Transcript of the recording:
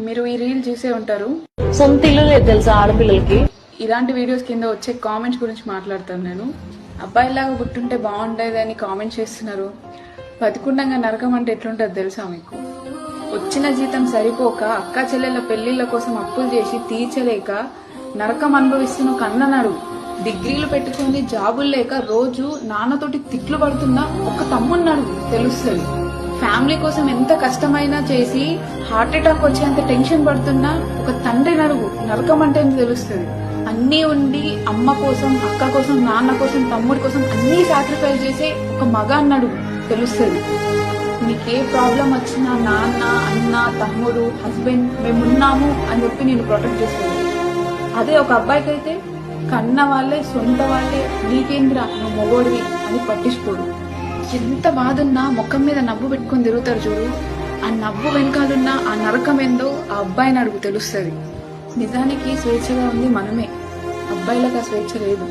మీరు ఈ రీల్ చూసే ఉంటారు. సొంత ఇల్లు లేదు తెలుసా ఆడపిల్లలకి. ఇలాంటి వీడియోస్ కింద వచ్చే కామెంట్స్ గురించి మాట్లాడతాను నేను. అబ్బాయిలాగా గుట్టుంటే బాగుండేది అని కామెంట్ చేస్తున్నారు. బతికుండంగా నరకం అంటే ఎట్లుంటుంది తెలుసా మీకు? వచ్చిన జీతం సరిపోక అక్క చెల్లెల పెళ్లిళ్ల కోసం అప్పులు చేసి తీర్చలేక నరకం అనుభవిస్తున్న కన్ననాడు. డిగ్రీలు పెట్టుకుని జాబులు లేక రోజు నాన్నతోటి తిట్లు పడుతున్న ఒక తమ్మున్నాడు తెలుస్తుంది. ఫ్యామిలీ కోసం ఎంత కష్టమైనా చేసి హార్ట్ అటాక్ వచ్చేంత టెన్షన్ పడుతున్నా ఒక తండ్రి నరకం అంటే తెలుస్తుంది. అన్నీ ఉండి అమ్మ కోసం, అక్క కోసం, నాన్న కోసం, తమ్ముడి కోసం అన్నీ సాక్రిఫైస్ చేసే ఒక మగ అన్నాడు తెలుస్తుంది. నీకే ప్రాబ్లం వచ్చినా నాన్న, అన్న, తమ్ముడు, హస్బెండ్ మేమున్నాము అని చెప్పి నేను ప్రొటెక్ట్ చేస్తాను. అదే ఒక అబ్బాయికి అయితే కన్న వాళ్ళే, సొంత వాళ్ళే నీకేంద్రా నువ్వు మొగోడివి అని పట్టించుకోడు. ఎంత బాధున్నా ముఖం మీద నవ్వు పెట్టుకుని తిరుగుతారు చూడు. ఆ నవ్వు వెనకాలన్న ఆ నరకం ఏందో ఆ అబ్బాయిని అడుగు తెలుస్తుంది. నిజానికి స్వేచ్ఛగా ఉంది మనమే, అబ్బాయిలకు ఆ స్వేచ్ఛ లేదు.